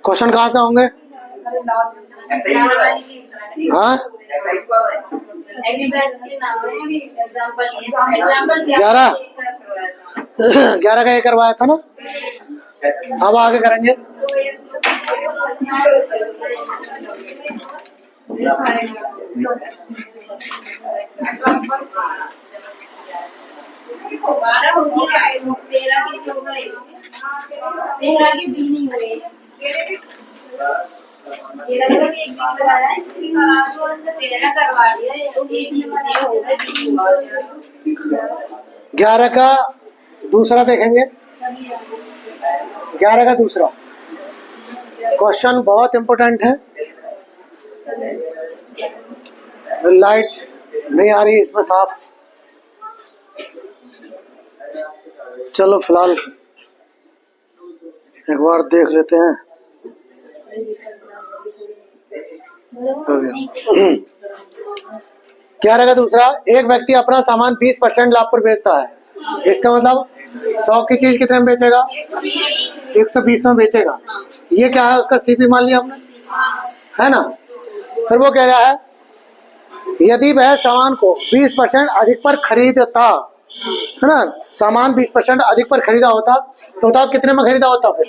Question कहाँ से होंगे? हाँ 11 का ये करवाया था ना, अब आगे करेंगे। ग्यारह का दूसरा देखेंगे। 11 का दूसरा क्वेश्चन बहुत इंपॉर्टेंट है। लाइट नहीं आ रही इसमें साफ, चलो फिलहाल एक बार देख लेते हैं। 11 का दूसरा, एक व्यक्ति अपना सामान 20% लाभ पर बेचता है। इसका मतलब 100 की चीज कितने में बेचेगा? 120 में बेचेगा। ये क्या है? उसका सीपी मान लिया हमने, है ना। फिर वो कह रहा है यदि वह सामान को 20% अधिक पर खरीदता, है ना, सामान 20% अधिक पर खरीदा होता तो बताओ कितने में खरीदा होता? फिर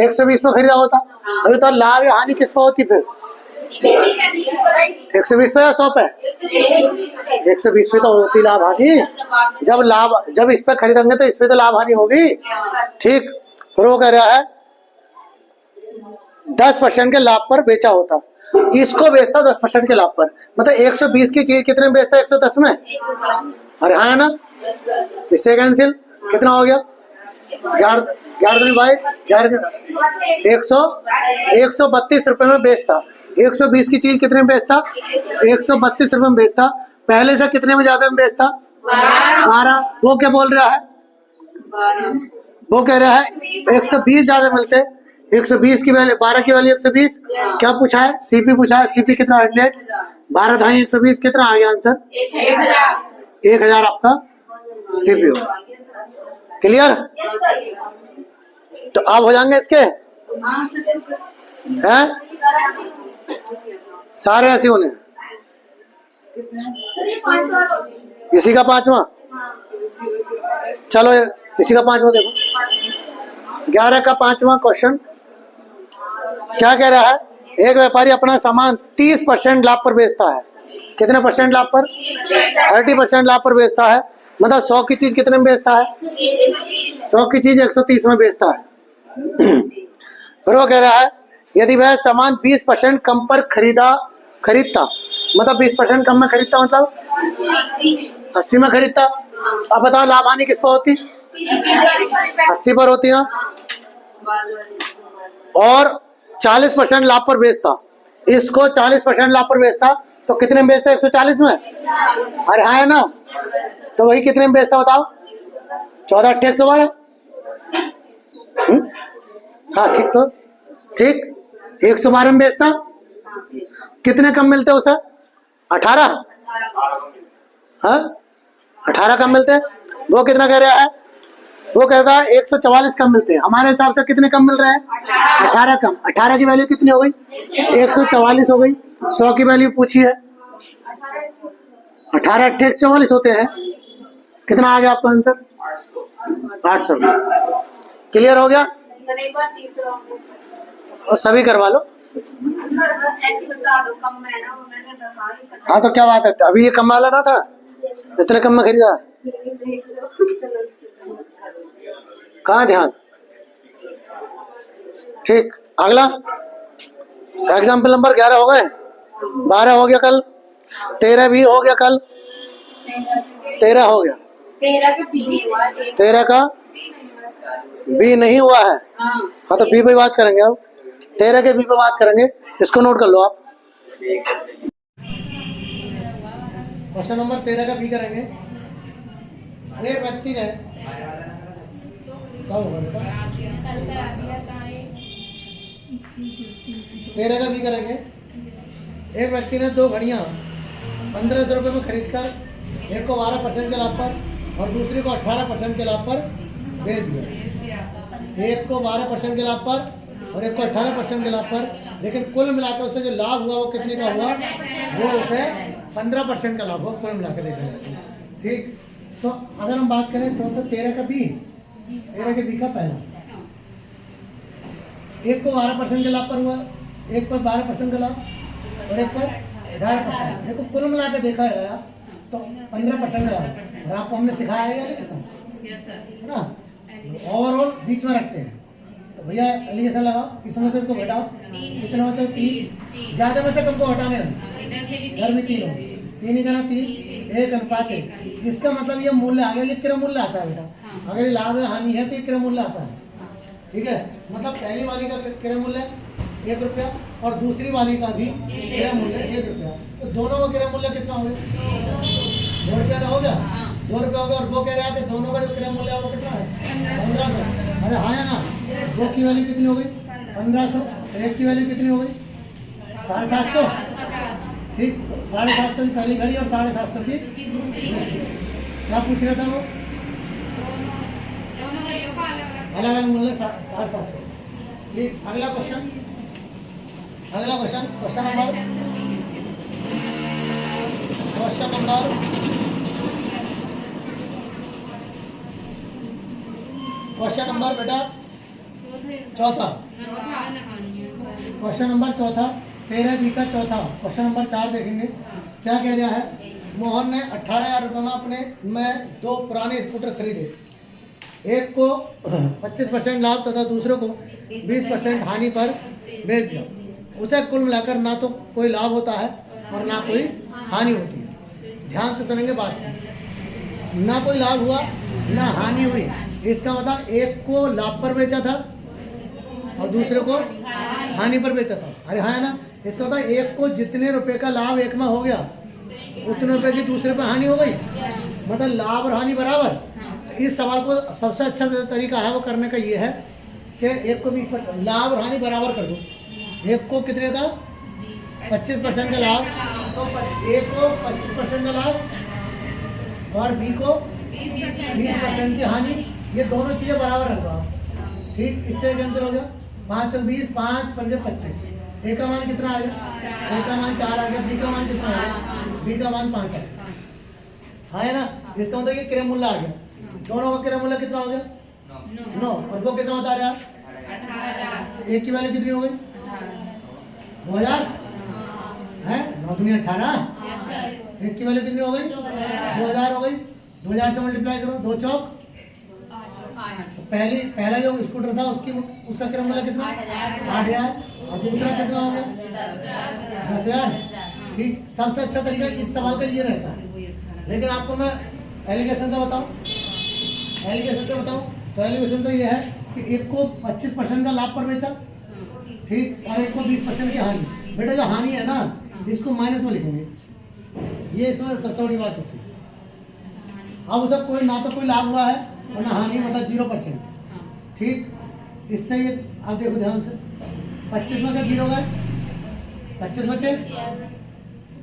120 में खरीदा होता। अभी तो लाभ या हानि किस पे होती? फिर 120 पे या 100 पे? 120 पे तो होती लाभ हानि। जब इस पे खरीदेंगे तो इस पे तो लाभ हानि होगी, ठीक। फिर वो कह रहा है 10% के लाभ पर बेचा होता, इसको बेचता 10% के लाभ पर, मतलब 120 की चीज कितने में बेचता? 110 में। अरे हाँ है ना, इससे कैंसिल कितना हो गया? 132 रुपए में बेचता। 120 की चीज कितने में बेचता? 132 रुपए में बेचता। पहले से कितने में ज्यादा में बेचता? 12। वो क्या बोल रहा है? वो कह रहा है 120 ज्यादा मिलते। 120 की वैल्यू 12 की वैल्यू 120। क्या पूछा है? सीपी पूछा है। सीपी कितना? 100। 12 ढाई 120 कितना आ गया आंसर? 1000 आपका सीपी हो। क्लियर? तो अब हो जाएंगे इसके हैं सारे ऐसे होने। इसी का 5वां, चलो इसी का 5वां देखो। 11 का 5वां क्वेश्चन क्या कह रहा है? एक व्यापारी अपना सामान 30% लाभ पर बेचता है। कितने परसेंट लाभ पर? 30% लाभ पर बेचता है। मतलब 100 की चीज कितने में बेचता है? 100 की चीज 130 में बेचता है। फिर वो कह रहा है यदि वह सामान 20% कम पर खरीदता, मतलब 20% कम में खरीदता, मतलब 80 में खरीदता। अब बताओ लाभ हानि किस पर होती? 80 पर होती ना। और 40% लाभ पर बेचता, इसको 40% लाभ पर बेचता तो कितने में बेचता? 140 में। अरे हाँ है ना, तो वही कितने में बेचता बताओ? 14 8 112। हाँ ठीक, तो ठीक 112 में बेचता। कितने कम मिलते उसे? 18। हाँ 18 कम मिलते। वो कितना कह रहा है? वो कहता है 144 कम मिलते हैं। हमारे हिसाब से कितने कम मिल रहे हैं? 18 कम। 18 की वैल्यू कितनी हो गई? 144 हो गई। 100 की वैल्यू पूछी है। 18 8 144 होते हैं। कितना आ गया आपका आंसर? 800। क्लियर हो गया? और सभी करवा लो। हाँ तो क्या बात है, अभी ये कम वाला ना था, इतने कम में खरीदा। कहाँ ध्यान? ठीक, अगला एग्जाम्पल नंबर 11 हो गए। 12 हो गया कल, 13 भी हो गया कल, 13 हो गया। 13 का बी नहीं हुआ है। हाँ तो बी पे बात करेंगे अब। 13 के बी पे बात करेंगे, इसको नोट कर लो आप। क्वेश्चन नंबर 13 का बी करेंगे। एक व्यक्ति ने 13 का बी करेंगे। एक व्यक्ति ने 2 घड़ियां 1500 रुपये में खरीद कर एक को 12% के लाभ पर और दूसरे को 18% के लाभ पर बेच दिया। एक को 12% के लाभ पर और एक को 18% के लाभ पर, लेकिन कुल मिलाकर उसे जो लाभ हुआ वो कितने का हुआ, वो उसे 15% का लाभ हुआ कुल मिलाकर देखा जाए। ठीक, तो अगर हम बात करें कौन सा 13 का बी, 13 के बी का पहला, एक को 12% के लाभ पर हुआ, एक पर 12% का लाभ और एक पर 18%। ये तो कुल मिला के देखा गया तो 15% का लाभ। और आपको हमने सिखाया है एलिगेशन, है ना, ओवरऑल बीच में रखते हैं। तो भैया एलिगेशन लगाओ, इसमें से इसको घटाओ, कितना बचा, 3, ज़्यादा में से कम को हटाने इधर भी 3 हो, 3 ही जाना 3, 1 अनुपात 1। इसका मतलब ये मूल्य आ गया, ये क्रय मूल्य आता है बेटा। अगर ये लाभ या हानि है तो ये क्रय मूल्य आता है। ठीक है, मतलब पहली वाली का क्रय मूल्य 1 रुपया और दूसरी वाली का भी क्रय मूल्य 1 रुपया, तो दोनों का क्रय मूल्य कितना हो गया, 2 रुपया का हो गया, 2 रुपया हो गया। और वो कह रहा है कि दोनों का जो क्रय मूल्य है वो कितना है, 1500। अरे हाँ या ना, 2 की वैल्यू कितनी हो गई, 1500, 1 की वैल्यू कितनी हो गई, 750। ठीक, तो 750 की पहली घड़ी और 750 की क्या पूछ रहा था वो, अलग अलग मूल्य 750। ठीक, अगला क्वेश्चन, क्वेश्चन नंबर बेटा चौथा, क्वेश्चन नंबर चौथा, 13 बी का चौथा, क्वेश्चन नंबर 4 देखेंगे। क्या कह रहा है, मोहन ने 18,000 रुपये में अपने में 2 पुराने स्कूटर खरीदे। एक को 25% लाभ तथा दूसरे को 20% हानि पर बेच दिया। उसे कुल मिलाकर ना तो कोई लाभ होता है और ना कोई हानि होती है। ध्यान से सुनेंगे बात, ना कोई लाभ हुआ ना हानि हुई, इसका मतलब एक को लाभ पर बेचा था और दूसरे को हानि पर बेचा था। अरे हाँ ना, इसका मतलब एक को जितने रुपए का लाभ एक में हो गया उतने रुपए की दूसरे पर हानि हो गई, मतलब लाभ और हानि बराबर। इस सवाल को सबसे अच्छा तरीका है वो करने का ये है कि एक को 20% लाभ और हानि बराबर कर दो। एक को कितने का 25% का लाभ, तो एक को 25% का लाभ और बी को 20% की हानि, ये दोनों चीज़ें बराबर रख दो आप। ठीक, इससे कैंसिल हो गया, 5 और 20, 5 पंजे 25। ए का मान कितना आ गया, ए का मान 4 आ गया, बी का मान कितना आ गया, बी का मान 5 आ गया। हाँ है ना, इसका मतलब ये क्रय मूल्य आ गया। दोनों का क्रय मूल्य कितना हो गया, 9, और वो कितना बता रहा है, एक की वैल्यू कितनी हो गई, 2000 है, 9 दूनी 18, एक की वैल्यू कितनी हो गई, 2000 हो गई। 2000 से मल्टीप्लाई करो, 2 चौक, तो पहला जो स्कूटर था उसका क्रय मूल्य कितना, 8000, और दूसरा कितना हो गया, 10,000। ठीक, सबसे अच्छा तरीका इस सवाल का ये रहता है। लेकिन आपको मैं एलिगेशन से बताऊं, तो एलिगेशन से ये है कि एक को 25% का लाभ पर बेचा, ठीक, और एक को 20% की हानि। बेटा जो हानि है ना इसको माइनस में लिखेंगे, ये इसमें सबसे बड़ी बात होती है। अब उसे कोई ना तो कोई लाभ हुआ है और ना हानि, मतलब 0%। ठीक, इससे ये आप देखो ध्यान से, 25 में से 0 गए, 25 बचे,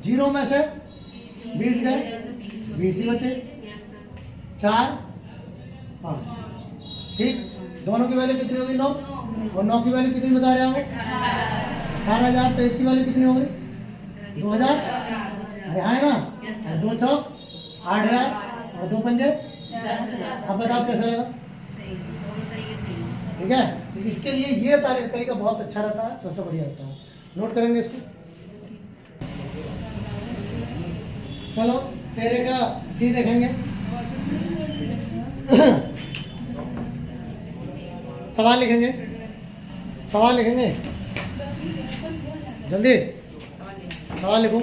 0 में से 20 गए, 20 ही बचे, 4 5। ठीक, दोनों की वैल्यू कितनी होगी, 9, और 9 की वैल्यू कितनी बता रहे हो, 18,000। तो एक की वैल्यू कितनी हो गई, 2000। अरे हाँ है ना, 2 चौक 8000 और 2 पंजे 10,000। अब बताओ कैसा लगा, ठीक है। तो इसके लिए ये तरीका बहुत अच्छा रहता है, सबसे बढ़िया रहता है। नोट करेंगे इसको। चलो 13 का सी देखेंगे। सवाल लिखेंगे जल्दी, सवाल लिखो।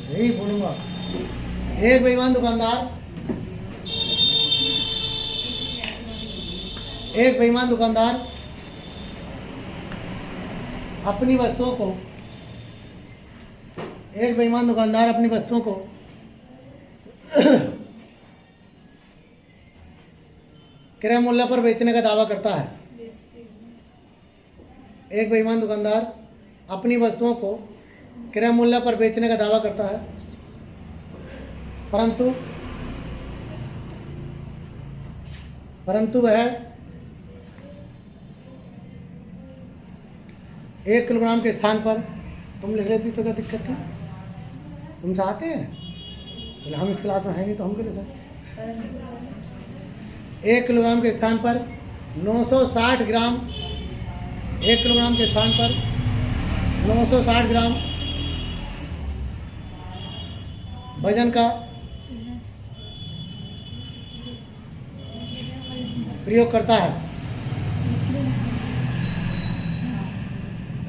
यही बोलूंगा, एक बेईमान दुकानदार अपनी वस्तुओं को क्रय मूल्य पर बेचने का दावा करता है। एक बेईमान दुकानदार अपनी वस्तुओं को क्रय मूल्य पर बेचने का दावा करता है। परंतु वह 1 किलोग्राम के स्थान पर, तुम लिख लेती तो क्या दिक्कत थी? तुम चाहते हैं? बोले हम इस क्लास में है नहीं तो हम क्यों लिखें? 1 किलोग्राम के स्थान पर 960 ग्राम, 1 किलोग्राम के स्थान पर 960 ग्राम वजन का प्रयोग करता है,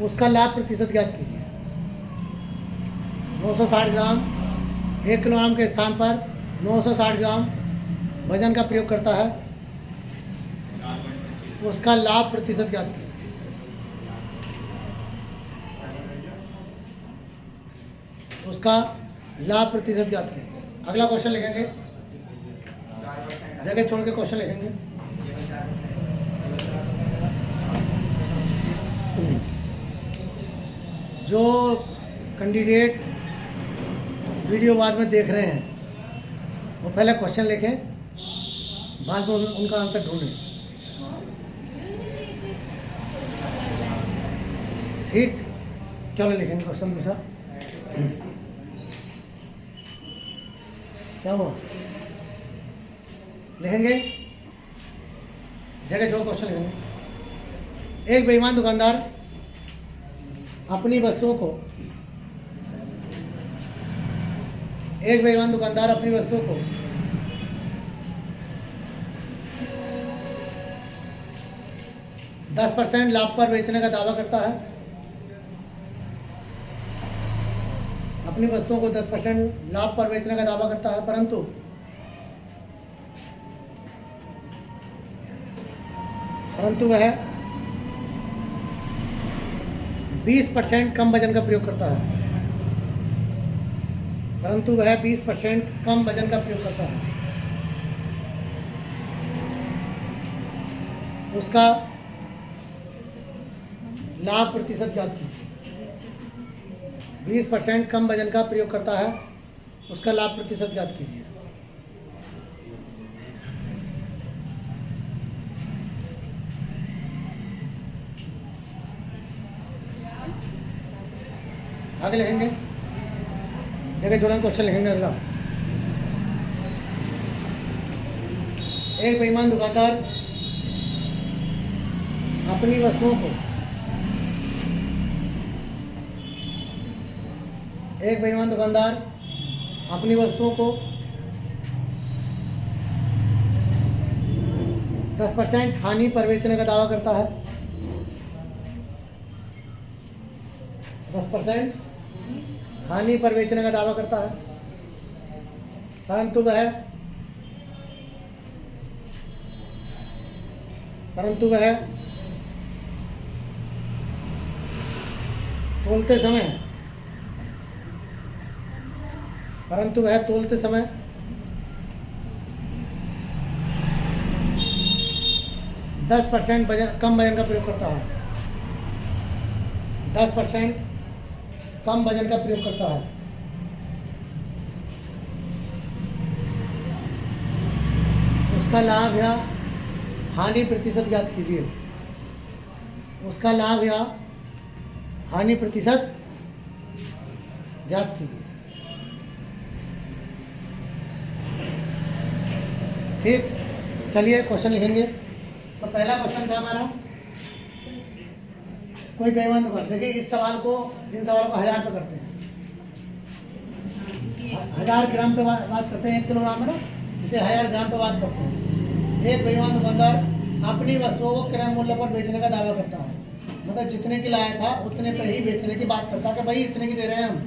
उसका लाभ प्रतिशत ज्ञात कीजिए। 960 ग्राम 1 किलोग्राम के स्थान पर 960 ग्राम वजन का प्रयोग करता है, उसका लाभ प्रतिशत ज्ञात कीजिए। उसका लाभ प्रतिशत ज्ञात कीजिए। अगला क्वेश्चन लिखेंगे, जगह छोड़ के क्वेश्चन लिखेंगे। जो कैंडिडेट वीडियो बाद में देख रहे हैं वो पहले क्वेश्चन लिखें, बाद में उनका आंसर ढूंढें। ठीक, चलो लिखेंगे क्वेश्चन दूसरा। क्या हुआ? लिखेंगे, जगह छोड़ क्वेश्चन लिखेंगे। एक बेईमान दुकानदार अपनी वस्तुओं को 10% लाभ पर बेचने का दावा करता है। अपनी वस्तुओं को 10% लाभ पर बेचने का दावा करता है, परंतु वह 20% कम वजन का प्रयोग करता है। उसका लाभ प्रतिशत ज्ञात कीजिए। 20% कम वजन का प्रयोग करता है, उसका लाभ प्रतिशत ज्ञात कीजिए। आगे लिखेंगे, जगह छोड़ा क्वेश्चन लिखेंगे। अगला, एक बेईमान दुकानदार अपनी वस्तुओं को 10% हानि पर बेचने का दावा करता है। 10% हानि पर बेचने का दावा करता है, परंतु वह तोलते समय 10% कम वजन का प्रयोग करता है। 10% कम वजन का प्रयोग करता है। उसका लाभ या हानि प्रतिशत ज्ञात कीजिए। उसका लाभ या हानि प्रतिशत ज्ञात कीजिए। ठीक, चलिए क्वेश्चन लिखेंगे। तो पहला क्वेश्चन था हमारा, कोई बेईमान दुकान, देखिए इन सवालों को 1000 पे करते हैं। 1000 ग्राम पे बात करते हैं, 1 किलोग्राम है ना, इसे 1000 ग्राम पे बात करते हैं। एक बेईमान दुकानदार अपनी वस्तुओं को क्रय मूल्य पर बेचने का दावा करता है, मतलब जितने की लाया था उतने पे ही बेचने की बात करता है कि भाई इतने की दे रहे हैं हम,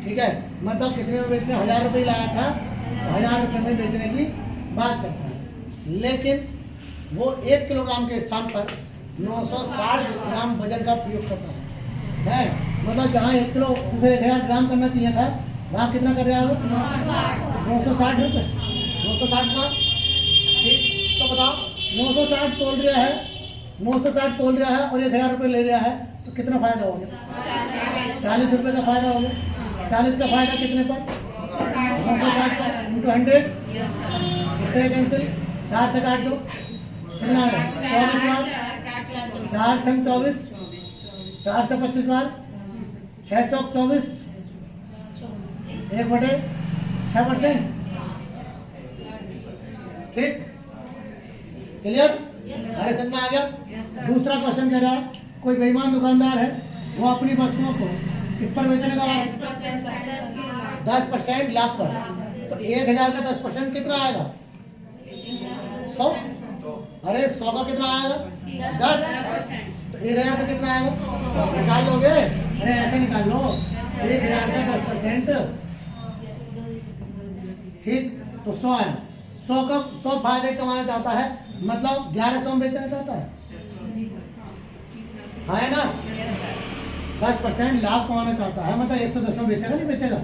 ठीक है, मतलब कितने में बेचने, 1000 रुपये लाया था, 1000 रुपये में बेचने की बात करता है। लेकिन वो 1 किलोग्राम के स्थान पर 960 ग्राम वजन का प्रयोग करता है, मतलब जहाँ 1 किलो उसे 1000 ग्राम करना चाहिए था, वहाँ कितना कर रहा है वो? 960 रुपये, 960 ग्राम। ठीक, तो बताओ 960 तोल रहा है, 960 तोल रहा है और 1000 रुपये ले रहा है, तो कितना फायदा हो गया? 40 रुपये का फायदा हो गया। 40 का फायदा कितने पर? 960 पर। इंटू 100, इससे कैंसिल, 4 से काट दो, कितना आएगा 24 बार, 4 छंग 24, 4 से 25 बार, 6 चौक 24, 1/6%। ठीक, क्लियर? अरे समझ में आ गया? दूसरा क्वेश्चन कह रहा है कोई बेईमान दुकानदार है, वो अपनी वस्तुओं को किस पर बेचने का वादा 10% लाभ पर। तो 1000 का 10% कितना आएगा 100। अरे 100 का कितना आएगा 10, तो 1000 का कितना आएगा, निकाल लोगे? अरे ऐसे निकाल लो, 1000 का 10%, ठीक, तो 100 है। 100 फायदे कमाना चाहता है, मतलब 1100 में बेचना चाहता है ना? 10% लाभ कमाना चाहता है, मतलब 110 में बेचेगा, नहीं बेचेगा?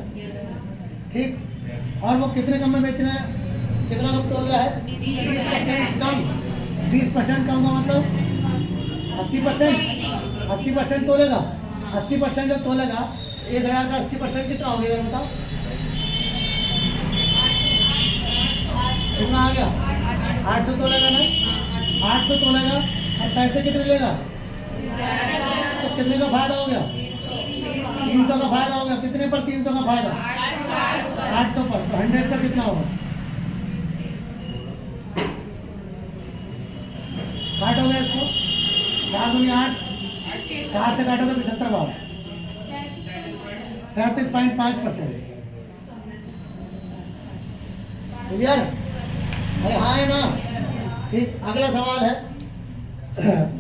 ठीक, और वो कितने कम में बेच रहा है, कितना कम तोल रहा है 20% कम। 20% कम का मतलब 80% तोलेगा। 80% जब तोलेगा 1000 का 80% कितना हो गया बताओ, कितना आ गया 800 तोलेगा ना, 800 तोलेगा और पैसे कितने लेगा, तो कितने का फायदा हो गया 300 का फायदा हो गया। कितने पर 300 का फायदा 800 पर, तो 100 पर कितना होगा, काटोगे इसको 4 दूनी 8, 4 से काटोगे 75 बार, 37.5%। क्लियर? अरे हाँ है ना? ठीक, अगला सवाल है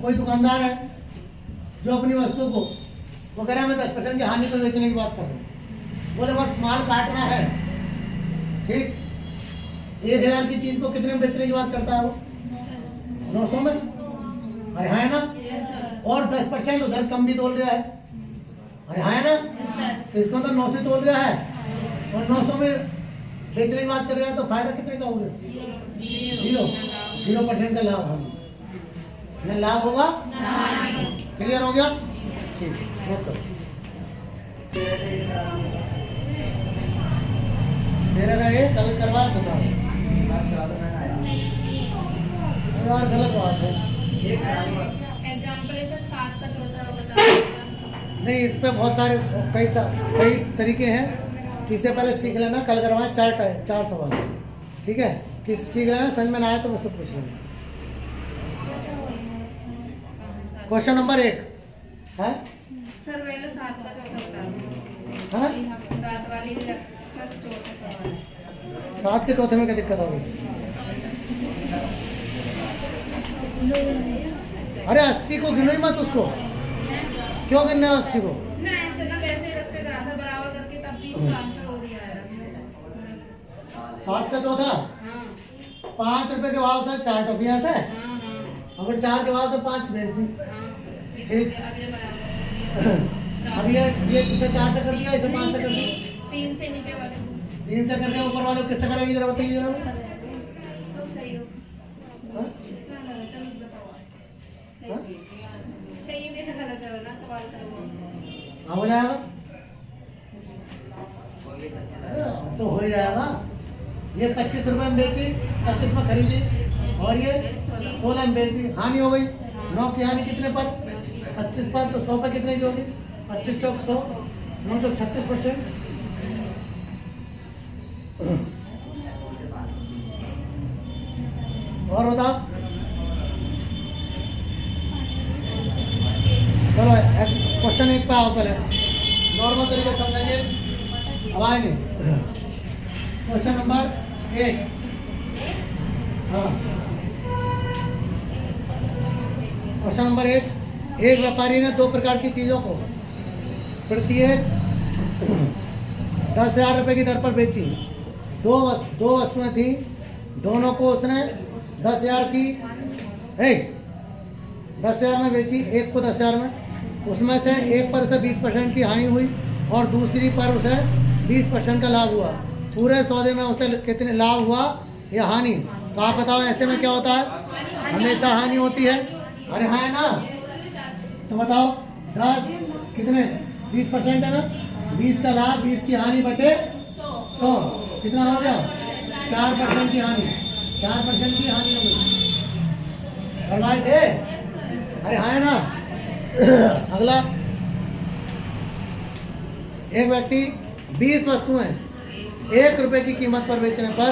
कोई दुकानदार है जो अपनी वस्तु को वो कह रहा है मैं 10% की हानि पर बेचने की बात कर रहा हूँ, बोले बस माल काटना है। ठीक, 1000 की चीज को कितने में बेचने की बात करता है वो 900 में। अरे हाँ है ना? और 10% उधर कम भी तोल रहा है। अरे हाँ है ना? तो इसको तो 900 तोल रहा है और 900 में बेचने की बात कर रहा है, तो फायदा कितने का होगा 0% का लाभ होगा, लाभ होगा। क्लियर हो गया? ठीक, नोट करो। मेरा का ये कल करवा दो यार, गलत बात है। एग्जाम्पल है 7 का चौथा बता। नहीं, इस पे बहुत सारे कई तरीके हैं। इससे पहले सीख लेना, कल करवाएं 4 सवाल। ठीक है, किस सीख लेना, समझ में ना आए तो मुझसे पूछ लेना। क्वेश्चन नंबर 1 है सर पहले 7 का चौथा बता दो। हाँ? 7 वाली का चौथा सवाल है। 7 के चौथे में क्या दिक्कत होगी? अरे 80 को गिनो ही मत उसको, क्यों गिनने 80 को? ना ऐसे ना वैसे ही रख के करा था बराबर करके, तब भी इसका आंसर हो गया है। 7 का चौथा हाँ 5 रुपए के भाव से 4 टोपियां से, हाँ हाँ अगर 4 के भाव से 5 भेज दी। हाँ, ठीक। अगले बराबर। अब ये इसे 4 से कर दिया, इसे 5 से कर दिया, 3 से नीचे वाले 3 से करके ऊपर वाले किससे करेंगे जरा बताइए जरा। तो सही हो। हाँ? सही भी ना गलत है ना, सवाल करो। हाँ, हो जाएगा तो हो जाएगा। ये 25 रुपए में बेची, 25 में खरीदी, और ये 16 में बेची, हानि हो गई। 9 की हानि कितने पर 25 पर, तो 100 पर कितने की होगी 25 चौक 100, 9 चौक 36%। और बताओ, चलो क्वेश्चन 1 पे आओ, पहले नॉर्मल तरीके से समझेंगे, अब आएंगे क्वेश्चन नंबर 1। हाँ, क्वेश्चन नंबर 1। एक व्यापारी ने 2 प्रकार की चीजों को प्रत्येक 10,000 रुपये की दर पर बेची। दो वस्तुएं थी, दोनों को उसने 10,000 की 10,000 में बेची, एक को 10,000 में। उसमें से एक पर उसे 20% की हानि हुई और दूसरी पर उसे 20% का लाभ हुआ। पूरे सौदे में उसे कितने लाभ हुआ या हानि? तो आप बताओ, ऐसे में क्या होता है? हमेशा हानि होती है। अरे हाँ है ना? तो बताओ 10 कितने 20% है ना, 20 का लाभ 20 की हानि बटे 100 कितना हो गया 4% की हानि, 4% की हानि हो गई। करवाए थे? अरे हाँ है ना। अगला, एक व्यक्ति 20 वस्तुएं 1 रुपए की कीमत पर बेचने पर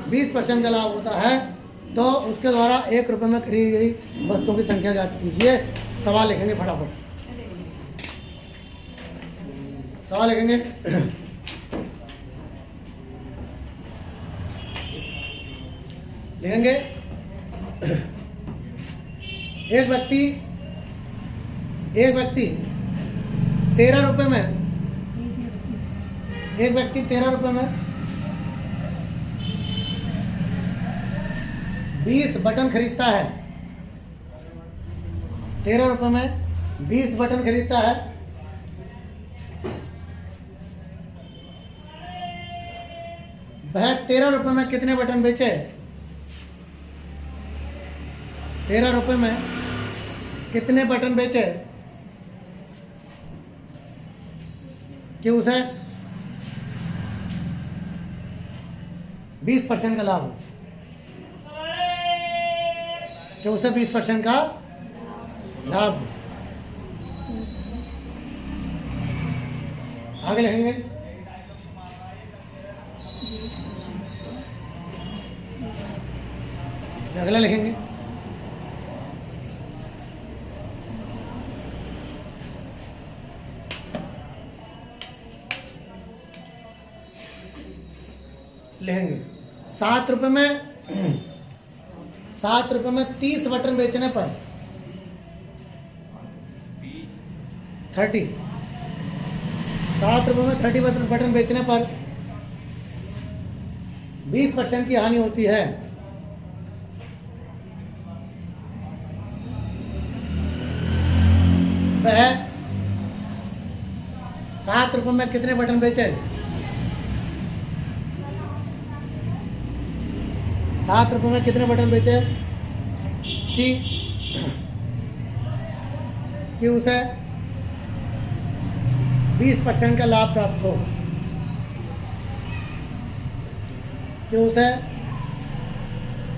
20% का लाभ होता है, तो उसके द्वारा 1 रुपए में खरीदी गई वस्तुओं की संख्या ज्ञात कीजिए। सवाल लिखेंगे फटाफट, सवाल लिखेंगे। लिखेंगे, एक व्यक्ति 13 रुपए में, एक व्यक्ति 13 रुपए में 20 बटन खरीदता है। 13 रुपए में 20 बटन खरीदता है। वह 13 रुपए में कितने बटन बेचे? 13 रुपए में कितने बटन बेचे कि उसे 20% का लाभ हो, कि उसे 20% का लाभ हो। आगे लिखेंगे, अगला लिखेंगे, लिखेंगे 7 रुपए में 30 बटन बेचने पर 30 7 रुपए में 30 बटन बेचने पर 20% की हानि होती है। वह 7 रुपए में कितने बटन बेचे? 7 रुपए में कितने बटन बेचे कि उसे 20% का लाभ प्राप्त हो, कि उसे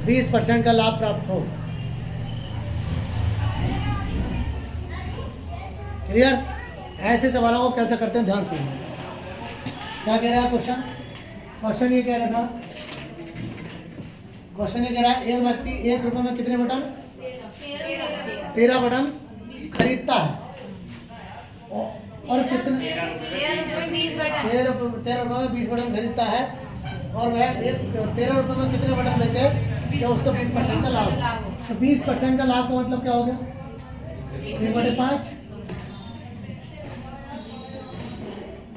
20% का लाभ प्राप्त हो। क्लियर? ऐसे सवालों को कैसे करते हैं ध्यान सुनिए। क्या कह रहा है क्वेश्चन? क्वेश्चन ये कह रहा था, क्वेश्चन ये कह रहा है, एक व्यक्ति 1 रुपए में कितने बटन? 13 बटन खरीदता है और कितने? 13 रुपए में 20 बटन खरीदता है और वह 13 रुपए में कितने बटन बेचे कि उसको 20% का लाभ। तो 20% का लाभ का मतलब क्या हो गया? 1/5।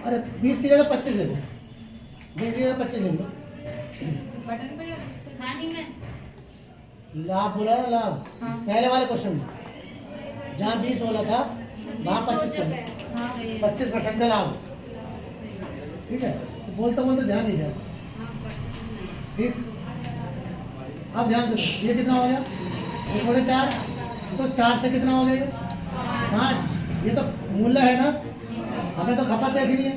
अरे 20 की जगह 25 ले लो, 20 की जगह 25 ले लो। लाभ बोला ना, लाभ पहले वाले क्वेश्चन में जहाँ 20 बोला था वहाँ 25% का लाभ। ठीक है, तो बोलते बोलते ध्यान नहीं दिया। ठीक, अब ध्यान से, ये कितना हो गया? 1/4, तो 4 से कितना हो गया? ये 5। ये तो मूल्य है ना, हमें तो खपत देखनी है।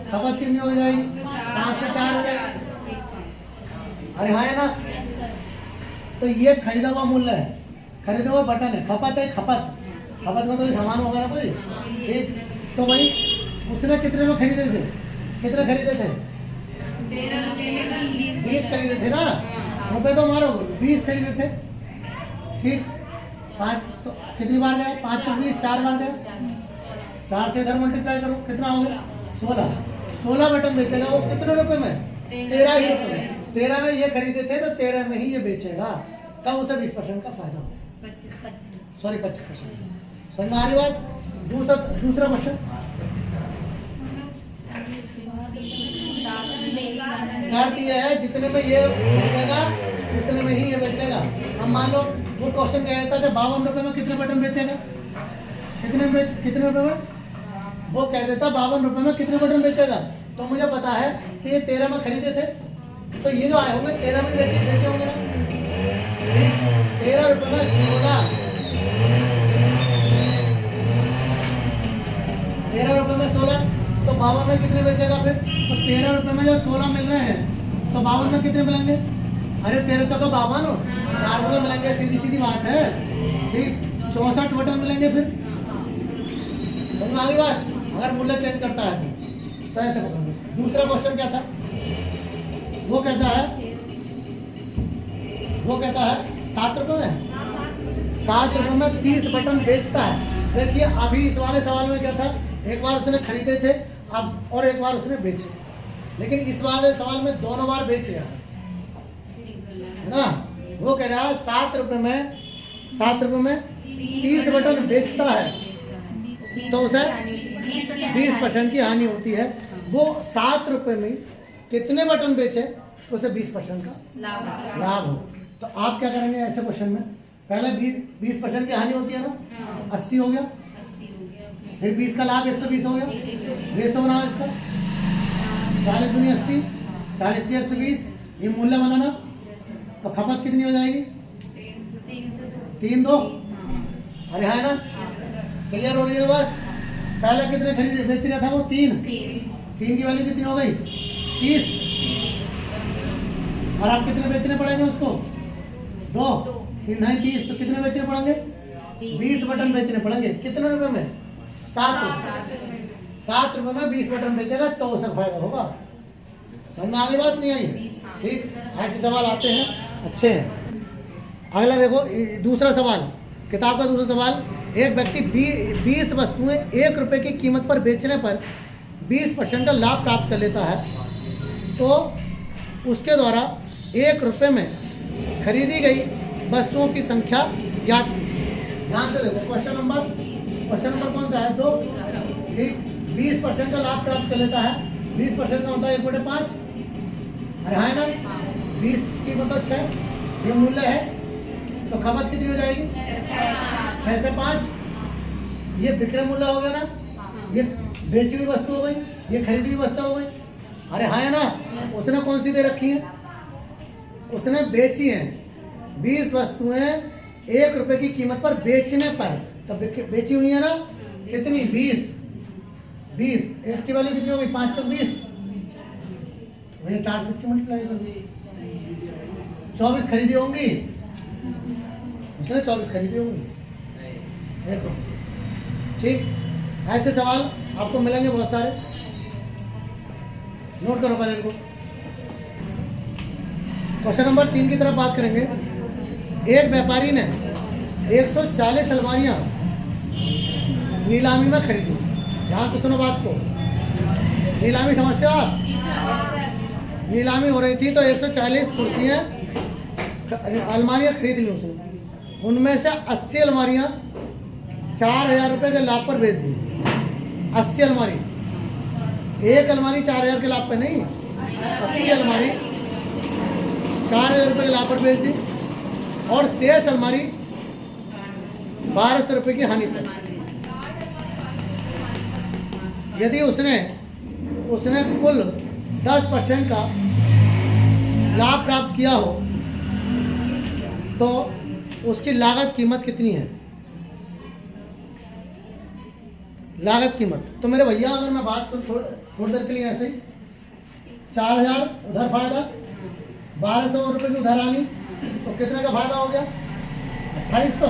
खपत कितनी हो जाएगी? 5 से 4 हो जाएगी। अरे हाँ है ना। तो ये खरीदा हुआ मूल्य है, खरीदा हुआ बटन है। खपत है, खपत का तो सामान होगा ना कोई। ठीक, तो भाई उसने कितने में खरीदे थे? कितने खरीदे थे? 20 खरीदे थे ना। रुपए तो मारो, 20 खरीदे थे। ठीक, 5 तो कितनी बार गए? 5 और 20 4 बार गए। 4 से इधर मल्टीप्लाई करो, कितना हो गया? 16 बटन बेचेगा वो कितने रुपए में? 13 ही रुपए में। 13 में ये खरीदे थे तो 13 में ही ये बेचेगा, तब उसे 20% का फायदा हो। 25%। समझ में आ रही बात? दूसरा क्वेश्चन, शर्त ये है जितने में ये बेचेगा उतने में ही ये बेचेगा। अब मान लो वो क्वेश्चन क्या था कि 52 रुपए में कितने बटन बेचेगा? कितने रुपए में? वो कह देता 52 रुपए में कितने बटन बेचेगा। तो मुझे पता है कि ये 13 में खरीदे थे, तो ये जो आए होंगे 13 में बेचे होंगे ना। 13 रुपए में 16, 13 रुपए में 16, तो 52 में कितने बेचेगा फिर? तो 13 रुपए में जो 16 मिल रहे हैं तो 52 में कितने मिलेंगे? अरे 13 चौका 52, 4 गुना मिलेंगे, सीधी सीधी बात है। ठीक, 64 बटन मिलेंगे फिर। समझ में आ गई बात? अगर मूल्य चेंज करता है तो ऐसे पकड़ोगे। दूसरा क्वेश्चन क्या था? वो कहता है 7 रुपए में 7 रुपए में 30 बटन बेचता है। देखिए अभी इस वाले सवाल में क्या था, एक बार उसने खरीदे थे अब और एक बार उसने बेचे, लेकिन इस वाले सवाल में दोनों बार बेच रहा है ना। वो कह रहा है 7 रुपए में 30 बटन बेचता है तो उसे 20% की हानि होती है। वो 7 रुपए में कितने बटन बेचे तो उसे 20% का लाभ हो। तो आप क्या करेंगे ऐसे क्वेश्चन में? पहले 20% की हानि होती है ना, 80 हो गया, फिर 20 का लाभ 120 हो गया। रेशो बनाओ इसका, 40 दूनी 80, 40 × 120, ये मूल्य बनाना। तो खपत कितनी हो जाएगी? 3 2। अरे है ना, क्लियर हो रही है बात? पहले कितने खरीद बेच रहा था वो? 3 की वैल्यू कितनी हो गई? 30। और आप कितने बेचने पड़ेंगे उसको? 2 3 नहीं 30, तो कितने बेचने पड़ेंगे? 20 बटन बेचने पड़ेंगे। कितने रुपए में? 7 रुपए। 7 रुपए में 20 बटन बेचेगा तो उसे फायदा होगा। समझ में आगे बात नहीं आई? ठीक, ऐसे सवाल आते हैं, अच्छे हैं। अगला देखो, दूसरा सवाल, किताब का दूसरा सवाल। एक व्यक्ति 20 वस्तुएं 1 रुपए की कीमत पर बेचने पर 20% का लाभ प्राप्त कर लेता है तो उसके द्वारा 1 रुपए में खरीदी गई वस्तुओं की संख्या ज्ञात कीजिए। ध्यान से देखो, क्वेश्चन नंबर कौन सा है? 2। ठीक, 20% का लाभ प्राप्त कर लेता है। 20% का होता है 1/5। अरे है ना, 20 की मतलब 6, ये मूल्य है। तो खपत कितनी हो जाएगी? 6 से 5। ये विक्रय मूल्य हो गया ना, ये बेची हुई वस्तु हो गई, ये खरीदी हुई वस्तु हो गई। अरे हाँ है ना, उसने कौन सी दे रखी है? उसने बेची है 20 वस्तुएं 1 रुपए की कीमत पर बेचने पर, तब बेची हुई है ना कितनी? 20। 1 की वैल्यू कितनी हो गई? 5 × 20, भैया 4 से इसकी मल्टीप्लाई कर दो। 24 खरीदी होंगी, उसने 24 खरीदी होंगी। देखो ठीक, ऐसे सवाल आपको मिलेंगे बहुत सारे, नोट करो पहले इनको। क्वेश्चन नंबर 3 की तरफ बात करेंगे। एक व्यापारी ने 140 अलमारियां नीलामी में खरीदी। ध्यान से सुनो बात को, नीलामी समझते हो आप? नीलामी हो रही थी तो 140 कुर्सियां अलमारियां खरीद ली उसने। उनमें से 80 अलमारियां 4000 रुपये के लाभ पर बेच दी। 80 अलमारी, एक अलमारी 4000 के लाभ पे नहीं, 80 अलमारी 4000 रुपये के लाभ पर बेच दी और शेष अलमारी 1200 रुपये की हानि पर। यदि उसने कुल 10% का लाभ प्राप्त किया हो तो उसकी लागत कीमत कितनी है? लागत कीमत तो मेरे भैया अगर मैं बात करूँ थोड़ी देर के लिए ऐसे ही, 4000 उधर फायदा, 1200 रुपये की उधर आनी, तो कितने का फायदा हो गया? 2800।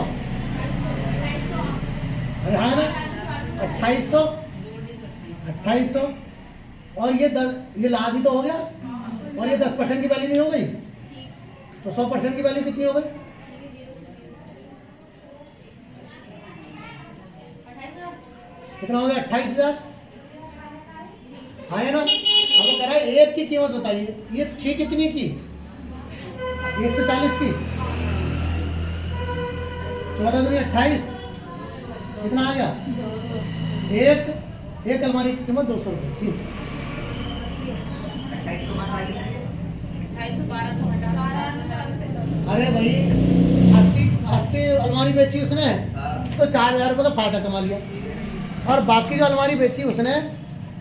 अरे हाँ ना, 2800 और ये लाभ ही तो हो गया, और ये 10% की वैल्यू नहीं हो गई, तो 100% की वैल्यू कितनी हो गई? कितना हो गया? 28,000। हाँ है ना। अब वो कह रहा है एक की कीमत बताइए, ये थी कितनी की? 140 की, 14 दूनी 28, कितना आ गया? एक अलमारी की कीमत 200 रुपये थी। 2800 अरे भाई 80 अलमारी बेची उसने तो 4000 रुपये का फायदा कमा लिया, और बाकी जो अलमारी बेची उसने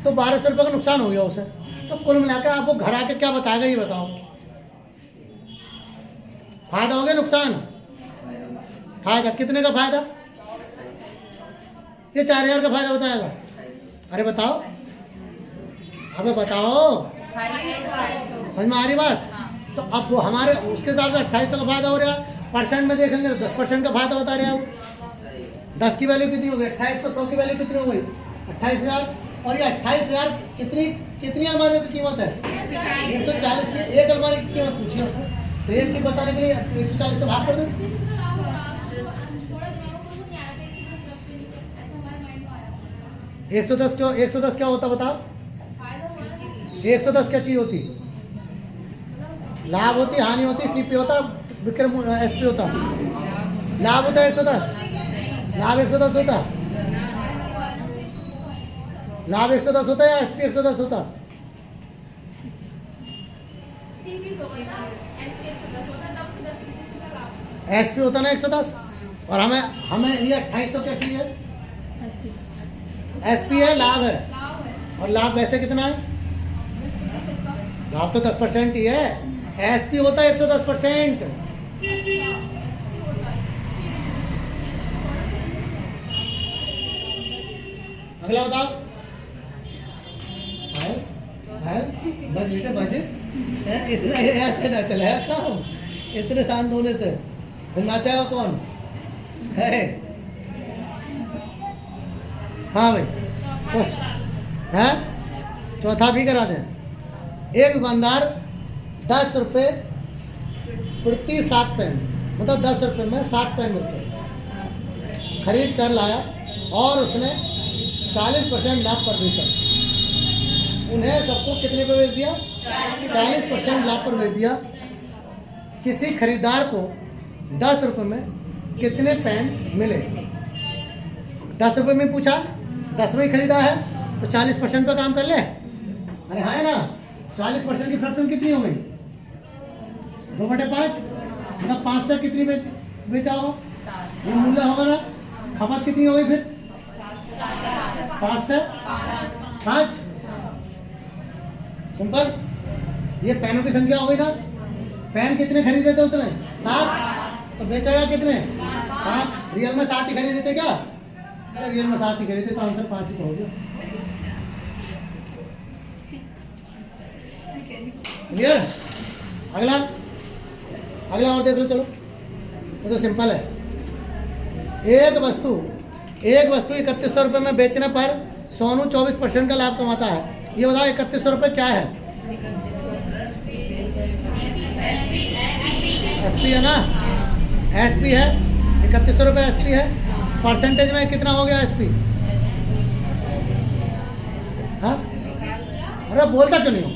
तो 1200 रुपये का नुकसान हो गया उसे। तो कुल मिलाकर आपको घर आके क्या बताएगा ये बताओ? फायदा हो गया नुकसान? फायदा कितने का फायदा? ये 4000 का फायदा बताएगा। अरे बताओ, अबे बताओ, समझ में आ रही बात? हाँ। तो अब वो हमारे उसके हिसाब से 2800 का फायदा हो रहा है, परसेंट में देखेंगे तो 10% का फायदा बता रहे हैं वो। 10 की वैल्यू कितनी हो गई? 2800, 100 की वैल्यू कितनी हो गई? 28,000। और ये 28,000 कितनी अलमारियों की कीमत है? 140 की। एक अलमारी की कीमत पूछी उसने, तो एक की बताने के लिए 140 से भाग कर दें। 110 क्यों? 110 क्या होता बताओ? 110 क्या चीज होती? लाभ होती, हानि होती, सीपी होता, विक्रम एसपी होता। लाभ होता 110, लाभ 110 होता, लाभ 110 होता या एसपी 110 होता? एसपी होता ना 110। और हमें हमें ये 2800 क्या चाहिए? एसपी है, लाभ है। और लाभ वैसे कितना है? लाभ तो 10% ही है। एसपी होता है 110%। अगला बताओ। बस बेटे बजे इतना ऐसे ना चलेगा काम, इतने शांत होने से फिर नाचेगा कौन है? हाँ भाई, क्वेश्चन है चौथा भी करा दें। एक दुकानदार 10 रुपये प्रति 7 पेन, मतलब 10 रुपये में 7 पेन मिलते खरीद कर लाया और उसने 40% लाभ पर बेचा। उन्हें सबको कितने पे बेच दिया? 40% लाभ पर बेच दिया। किसी खरीदार को 10 रुपये में कितने पेन मिले? 10 रुपये में पूछा, 10 में खरीदा है तो 40% पे काम कर ले। अरे हाँ है ना, 40% की फ्रैक्शन कितनी हो गई? 2/5, मतलब 5 से कितनी बेचा होगा? ये मूल्य होगा ना। खपत कितनी हो गई फिर? 7 से 5। सिंपल। ये पेनों की संख्या हो गई ना। पेन कितने खरीदे थे उतने? 7। तो बेचेगा कितने? 5। रियल में 7 ही खरीदे थे क्या? अरे रियल में 7 ही खरीदे तो आंसर 5 ही तो हो गया। क्लियर? अगला और देख लो। चलो ये तो सिंपल है। एक वस्तु 3100 रुपये में बेचने पर सोनू 24% का लाभ कमाता है। ये बताओ 3100 रुपये क्या है? एसपी है ना, एसपी है। 3100 रुपये एसपी है। परसेंटेज में कितना हो गया एसपी? हाँ, अरे बोलता क्यों नहीं हो?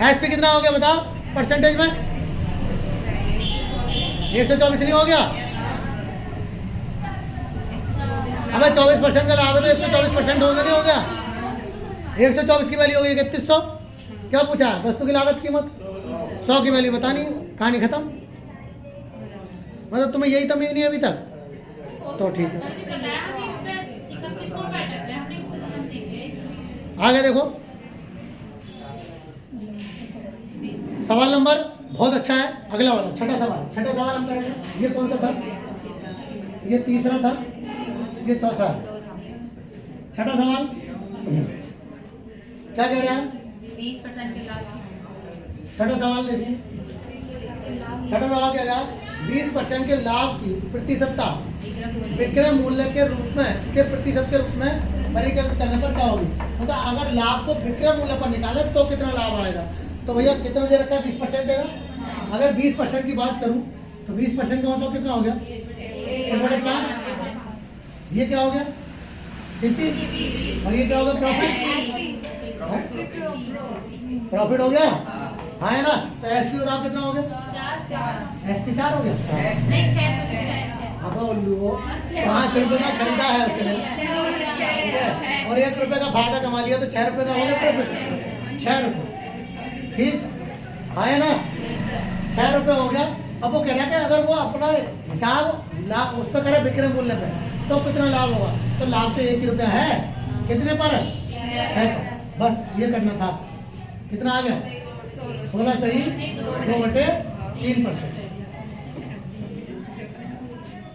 एसपी कितना हो गया बताओ परसेंटेज में? 124 नहीं हो गया? अबे 24% का लाभ है तो 124% हो गया, नहीं हो गया? 124 की वैल्यू हो गई 3100। क्या पूछा? वस्तु की लागत कीमत 100 की वैल्यू बतानी, कहानी खत्म। मतलब तुम्हें यही तमीज नहीं अभी तक? तो ठीक है, आगे देखो। सवाल नंबर बहुत अच्छा है। अगला वाला छठा सवाल हम करेंगे। ये कौन सा था? ये तीसरा था, ये चौथा है। छठा सवाल क्या कह रहा है? 20% के लाभ। छठा सवाल देखिए। छठा सवाल क्या कह रहा है? 20% के लाभ की प्रतिशतता विक्रय मूल्य के रूप में के प्रतिशत के रूप में परिकलित करने पर क्या होगी? मतलब अगर लाभ को विक्रय मूल्य पर निकाले तो कितना लाभ आएगा? तो भैया कितना दे रखा है? 20% है ना। अगर 20% की बात करूं तो 20% का मतलब कितना हो गया? 1/5। ये क्या हो गया? सीपी। और ये क्या हो गया? प्रॉफिट हो गया। हाँ है ना। तो एसपी बताओ कितना हो गया? 4। एसपी 4 हो गया। नहीं 6। अब उल्लू 5 रुपये में खरीदा है उसने और 1 रुपये का फायदा कमा लिया तो 6 रुपये का हो गया प्रॉफिट। 6 रुपये, ठीक है ना। 6 रुपये हो गया। अब वो कह रहा है कि अगर वो अपना हिसाब लाभ उस पर करे विक्रय मूल्य पे तो कितना लाभ होगा? तो लाभ तो 1 ही रुपया है। कितने पर? 6 पर। बस ये करना था। कितना आ गया? 16 सही 2/3%।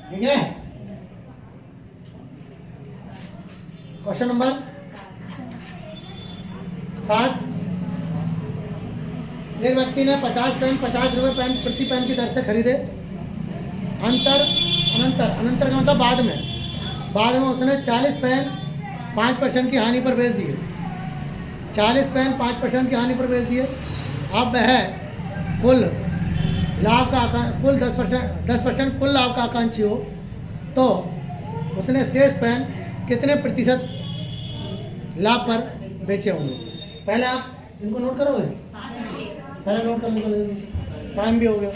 ठीक है। Question number 7। एक व्यक्ति ने 50 पेन 50 रुपये पेन प्रति पेन की दर से खरीदे। अनंतर का मतलब बाद में उसने 40 पेन 5% की हानि पर बेच दिए। 40 पेन 5% की हानि पर बेच दिए। अब वह कुल लाभ का कुल 10% कुल लाभ का आकांक्षी हो तो उसने शेष पेन कितने प्रतिशत लाभ पर बेचे होंगे। पहले आप इनको नोट करोगे, पहले नोट कर लो, टाइम भी हो गया।